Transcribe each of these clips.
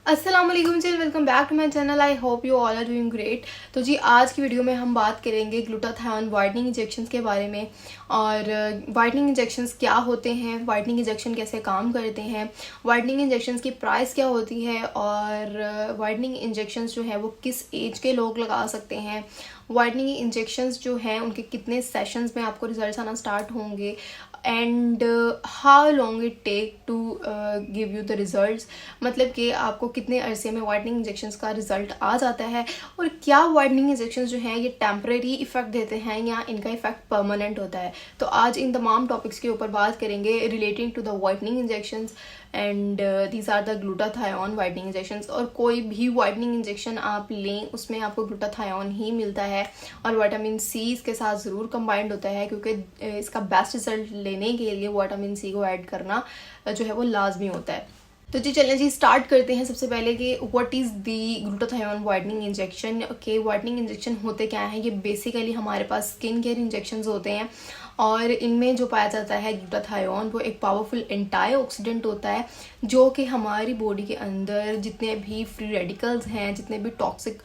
अस्सलाम वालेकुम जी, welcome back to my channel. I hope you all are doing great. तो जी आज की वीडियो में हम बात करेंगे ग्लूटाथायोन वाइटनिंग इंजेक्शंस के बारे में। और वाइटनिंग इंजेक्शंस क्या होते हैं, वाइटनिंग इंजेक्शन कैसे काम करते हैं, वाइटनिंग इंजेक्शंस की प्राइस क्या होती है, और वाइटनिंग इंजेक्शंस जो है वो किस एज के लोग लगा सकते हैं, वाइटनिंग इंजेक्शंस जो हैं उनके कितने सेशंस में आपको रिजल्ट्स आना स्टार्ट होंगे, and how long it take to give you the results. मतलब कि आपको कितने अरसे में वाइटनिंग इंजेक्शंस का रिजल्ट आ जाता है, और क्या वाइटनिंग इंजेक्शंस जो हैं ये टेम्परेरी इफेक्ट देते हैं या इनका इफेक्ट परमानेंट होता है। तो आज इन तमाम टॉपिक्स के ऊपर बात करेंगे relating to the whitening injections, and these are the glutathione whitening injections. और कोई भी वाइटनिंग इंजेक्शन आप लें उसमें आपको ग्लूटाथायोन ही मिलता है, और विटामिन सी इसके साथ ज़रूर कंबाइंड होता है, क्योंकि इसका बेस्ट रिजल्ट लेने के लिए विटामिन सी को ऐड करना जो है वो लाजमी होता है। तो जी चलें जी स्टार्ट करते हैं। सबसे पहले कि what is the glutathione whitening injection. Okay, whitening injection होते क्या हैं? ये बेसिकली हमारे पास स्किन केयर इंजेक्शंस होते हैं, और इनमें जो पाया जाता है ग्लूटाथायोन वो एक पावरफुल एंटीऑक्सीडेंट होता है, जो कि हमारी बॉडी के अंदर जितने भी फ्री रेडिकल्स हैं, जितने भी टॉक्सिक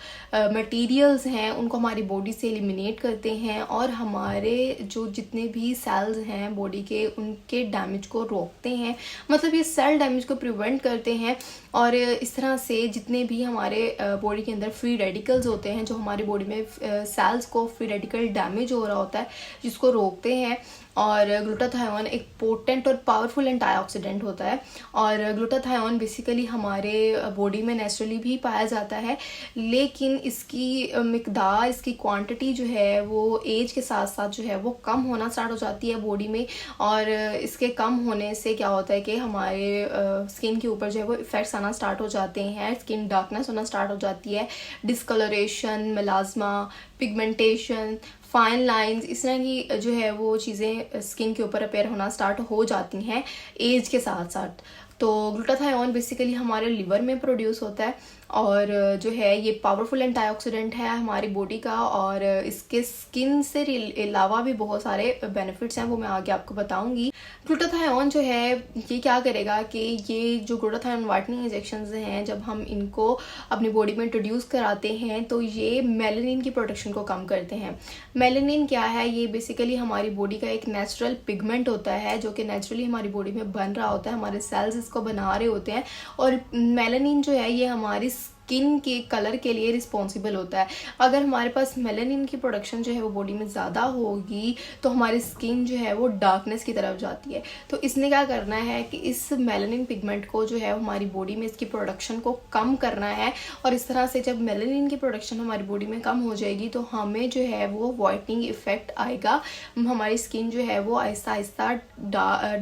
मटेरियल्स हैं, उनको हमारी बॉडी से एलिमिनेट करते हैं, और हमारे जो जितने भी सेल्स हैं बॉडी के उनके डैमेज को रोकते हैं। मतलब ये सेल डैमेज को प्रिवेंट करते हैं, और इस तरह से जितने भी हमारे बॉडी के अंदर फ्री रेडिकल्स होते हैं, जो हमारी बॉडी में सेल्स को फ्री रेडिकल डैमेज हो रहा होता है, जिसको रोकते हैं। और ग्लूटाथायोन एक पोटेंट और पावरफुल एंटीऑक्सीडेंट होता है, और ग्लूटाथायोन बेसिकली हमारे बॉडी में नेचुरली भी पाया जाता है, लेकिन इसकी मिकदार, इसकी क्वांटिटी जो है वो एज के साथ साथ जो है वो कम होना स्टार्ट हो जाती है बॉडी में। और इसके कम होने से क्या होता है कि हमारे स्किन के ऊपर जो है वो इफेक्ट्स आना स्टार्ट हो जाते हैं, स्किन डार्कनेस होना स्टार्ट हो जाती है, discoloration, melasma, pigmentation, fine lines, इस तरह की जो है वो चीज़ें स्किन के ऊपर अपेयर होना स्टार्ट हो जाती हैं एज के साथ साथ। तो ग्लूटाथायोन बेसिकली हमारे लिवर में प्रोड्यूस होता है, और जो है ये पावरफुल एंटीऑक्सीडेंट है हमारी बॉडी का, और इसके स्किन से अलावा भी बहुत सारे बेनिफिट्स हैं, वो मैं आगे आपको बताऊंगी। ग्लूटाथायोन जो है ये क्या करेगा कि ये जो ग्लूटाथायोन वाइटनिंग इंजेक्शंस हैं, जब हम इनको अपनी बॉडी में इंट्रोड्यूस कराते हैं तो ये मेलानिन की प्रोडक्शन को कम करते हैं। मेलानिन क्या है? ये बेसिकली हमारी बॉडी का एक नेचुरल पिगमेंट होता है, जो कि नेचुरली हमारी बॉडी में बन रहा होता है, हमारे सेल्स इसको बना रहे होते हैं। और मेलानिन जो है ये हमारी स्किन के कलर के लिए रिस्पॉन्सिबल होता है। अगर हमारे पास मेलानिन की प्रोडक्शन जो है वो बॉडी में ज़्यादा होगी तो हमारी स्किन जो है वो डार्कनेस की तरफ जाती है। तो इसने क्या करना है कि इस मेलानिन पिगमेंट को जो है हमारी बॉडी में इसकी प्रोडक्शन को कम करना है, और इस तरह से जब मेलानिन की प्रोडक्शन हमारी बॉडी में कम हो जाएगी तो हमें जो है वो वाइटनिंग इफेक्ट आएगा, हमारी स्किन जो है वो आहिस्ता आहिस्ता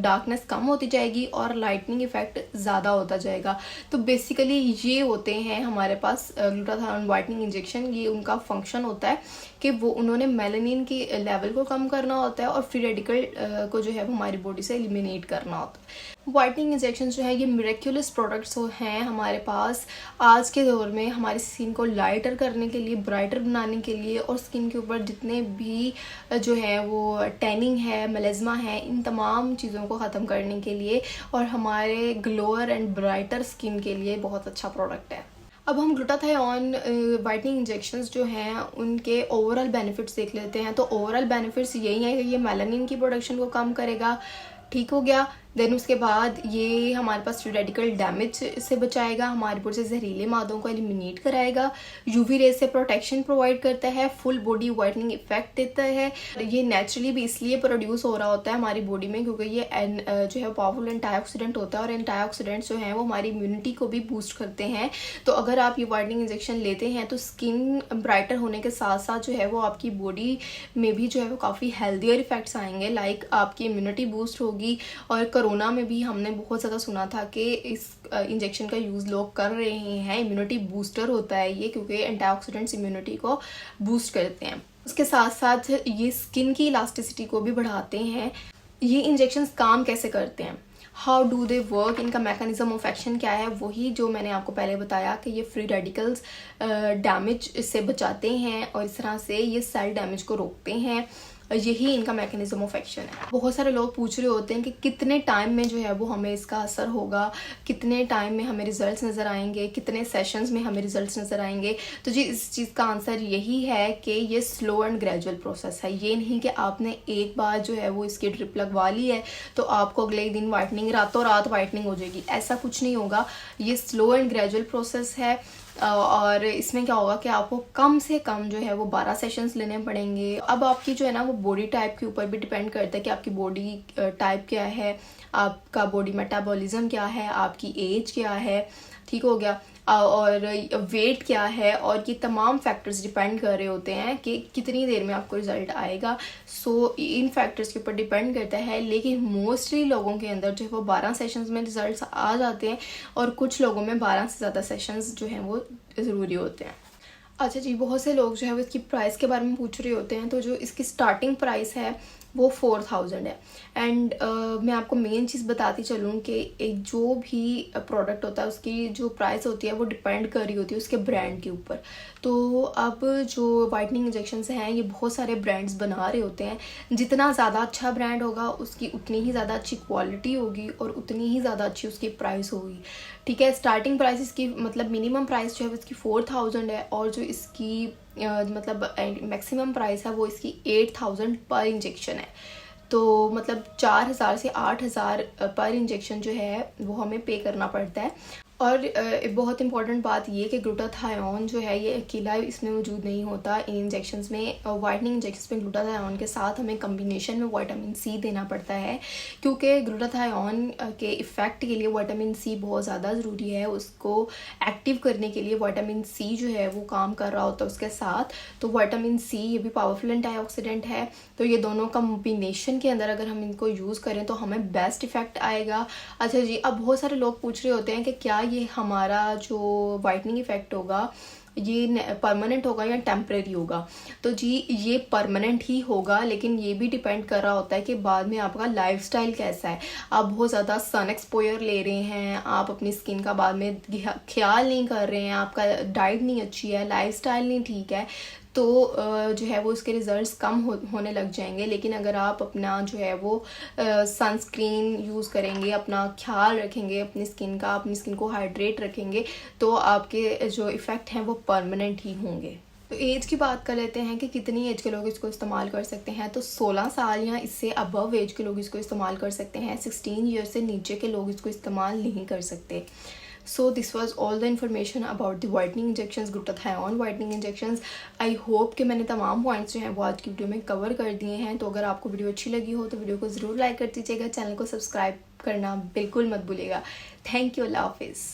डार्कनेस कम होती जाएगी और लाइटनिंग इफेक्ट ज़्यादा होता जाएगा। तो बेसिकली ये होते हैं हमारे पास ग्लूटाथायोन वाइटनिंग इंजेक्शन। ये उनका फंक्शन होता है कि वो उन्होंने मेलानिन की लेवल को कम करना होता है, और फ्री रेडिकल को जो है वो हमारी बॉडी से एलिमिनेट करना होता है। वाइटनिंग इंजेक्शन जो है ये मिरेक्युलस प्रोडक्ट्स हैं हमारे पास आज के दौर में, हमारी स्किन को लाइटर करने के लिए, ब्राइटर बनाने के लिए, और स्किन के ऊपर जितने भी जो है वो टैनिंग है, मेलाज्मा है, इन तमाम चीज़ों को ख़त्म करने के लिए, और हमारे ग्लोअर एंड ब्राइटर स्किन के लिए बहुत अच्छा प्रोडक्ट है। अब हम ग्लूटाथायोन वाइटनिंग इंजेक्शंस जो हैं उनके ओवरऑल बेनिफिट्स देख लेते हैं। तो ओवरऑल बेनिफिट्स यही है कि ये मेलानिन की प्रोडक्शन को कम करेगा, ठीक हो गया। देन उसके बाद ये हमारे पास फ्री रेडिकल डैमेज से बचाएगा, हमारी बॉडी से जहरीले मादों को एलिमिनेट कराएगा, यूवी रेज से प्रोटेक्शन प्रोवाइड करता है, फुल बॉडी वाइटनिंग इफेक्ट देता है। ये नेचुरली भी इसलिए प्रोड्यूस हो रहा होता है हमारी बॉडी में क्योंकि ये जो है पावरफुल एंटीऑक्सीडेंट होता है, और एंटीऑक्सीडेंट्स जो हैं वो हमारी इम्यूनिटी को भी बूस्ट करते हैं। तो अगर आप ये वाइटनिंग इंजेक्शन लेते हैं तो स्किन ब्राइटर होने के साथ साथ जो है वो आपकी बॉडी में भी जो है वो काफ़ी हेल्दियर इफेक्ट्स आएंगे, लाइक आपकी इम्यूनिटी बूस्ट होगी। और कोरोना में भी हमने बहुत ज़्यादा सुना था कि इस इंजेक्शन का यूज़ लोग कर रहे हैं। इम्यूनिटी बूस्टर होता है ये, क्योंकि एंटीऑक्सीडेंट्स इम्यूनिटी को बूस्ट करते हैं। उसके साथ साथ ये स्किन की इलास्टिसिटी को भी बढ़ाते हैं। ये इंजेक्शंस काम कैसे करते हैं, हाउ डू दे वर्क, इनका मैकेनिज्म ऑफ एक्शन क्या है? वही जो मैंने आपको पहले बताया कि ये फ्री रेडिकल्स डैमेज से बचाते हैं, और इस तरह से ये सेल डैमेज को रोकते हैं। यही इनका मैकेनिज्म ऑफ एक्शन है। बहुत सारे लोग पूछ रहे होते हैं कि कितने टाइम में जो है वो हमें इसका असर होगा, कितने टाइम में हमें रिजल्ट्स नज़र आएंगे, कितने सेशंस में हमें रिजल्ट्स नज़र आएंगे। तो जी इस चीज़ का आंसर यही है कि ये स्लो एंड ग्रेजुअल प्रोसेस है। ये नहीं कि आपने एक बार जो है वो इसकी ड्रिप लगवा ली है तो आपको अगले दिन वाइटनिंग, रातों रात वाइटनिंग हो जाएगी, ऐसा कुछ नहीं होगा। ये स्लो एंड ग्रेजुअल प्रोसेस है और इसमें क्या होगा कि आपको कम से कम जो है वो 12 सेशंस लेने पड़ेंगे। अब आपकी जो है ना वो बॉडी टाइप के ऊपर भी डिपेंड करता है कि आपकी बॉडी टाइप क्या है, आपका बॉडी मेटाबॉलिज्म क्या है, आपकी एज क्या है, ठीक हो गया, और वेट क्या है, और ये तमाम फैक्टर्स डिपेंड कर रहे होते हैं कि कितनी देर में आपको रिजल्ट आएगा। सो इन फैक्टर्स के ऊपर डिपेंड करता है, लेकिन मोस्टली लोगों के अंदर जो है वो 12 सेशंस में रिजल्ट्स आ जाते हैं और कुछ लोगों में 12 से ज़्यादा सेशंस जो हैं वो ज़रूरी होते हैं। अच्छा जी, बहुत से लोग जो है वो इसकी प्राइस के बारे में पूछ रहे होते हैं। तो जो इसकी स्टार्टिंग प्राइस है वो 4000 है। एंड मैं आपको मेन चीज़ बताती चलूँ कि एक जो भी प्रोडक्ट होता है उसकी जो प्राइस होती है वो डिपेंड कर रही होती है उसके ब्रांड के ऊपर। तो अब जो वाइटनिंग इंजेक्शंस हैं ये बहुत सारे ब्रांड्स बना रहे होते हैं। जितना ज़्यादा अच्छा ब्रांड होगा उसकी उतनी ही ज़्यादा अच्छी क्वालिटी होगी और उतनी ही ज़्यादा अच्छी उसकी प्राइस होगी, ठीक है। स्टार्टिंग प्राइस इसकी मतलब मिनिमम प्राइस जो है इसकी 4000 है और जो इसकी मतलब मैक्सिमम प्राइस है वो इसकी 8000 पर इंजेक्शन है। तो मतलब 4000 से 8000 पर इंजेक्शन जो है वो हमें पे करना पड़ता है। और बहुत इंपॉर्टेंट बात ये कि ग्लूटाथायोन जो है ये अकेला इसमें मौजूद नहीं होता इन इंजेक्शंस में। वाइटनिंग इंजेक्शंस में ग्लूटाथायोन के साथ हमें कम्बिनेशन में विटामिन सी देना पड़ता है, क्योंकि ग्लूटाथायोन के इफ़ेक्ट के लिए विटामिन सी बहुत ज़्यादा ज़रूरी है। उसको एक्टिव करने के लिए विटामिन सी जो है वो काम कर रहा होता है उसके साथ। तो विटामिन सी ये भी पावरफुल एंटीऑक्सीडेंट है। तो ये दोनों कम्बिनेशन के अंदर अगर हम इनको यूज़ करें तो हमें बेस्ट इफ़ेक्ट आएगा। अच्छा जी, अब बहुत सारे लोग पूछ रहे होते हैं कि क्या ये हमारा जो वाइटनिंग इफेक्ट होगा ये परमानेंट होगा या टेम्परेरी होगा। तो जी ये परमानेंट ही होगा, लेकिन ये भी डिपेंड कर रहा होता है कि बाद में आपका लाइफस्टाइल कैसा है। आप बहुत ज़्यादा सन एक्सपोजर ले रहे हैं, आप अपनी स्किन का बाद में ख्याल नहीं कर रहे हैं, आपका डाइट नहीं अच्छी है, लाइफस्टाइल नहीं ठीक है, तो जो है वो उसके रिजल्ट्स कम होने लग जाएंगे। लेकिन अगर आप अपना जो है वो सनस्क्रीन यूज़ करेंगे, अपना ख्याल रखेंगे अपनी स्किन का, अपनी स्किन को हाइड्रेट रखेंगे, तो आपके जो इफ़ेक्ट हैं वो परमानेंट ही होंगे। तो एज की बात कर लेते हैं कि कितनी एज के लोग इसको इस्तेमाल कर सकते हैं। तो 16 साल या इससे अबव एज के लोग इसको इस्तेमाल कर सकते हैं। 16 ईयर से नीचे के लोग इसको इस्तेमाल नहीं कर सकते। So this was all the information about the whitening injections, glutathione whitening injections. I hope कि मैंने तमाम पॉइंट्स जो हैं वो आज की वीडियो में कवर कर दिए हैं। तो अगर आपको वीडियो अच्छी लगी हो तो वीडियो को ज़रूर लाइक कर दीजिएगा, चैनल को सब्सक्राइब करना बिल्कुल मत भूलिएगा। थैंक यू, अल्लाह हाफिज़।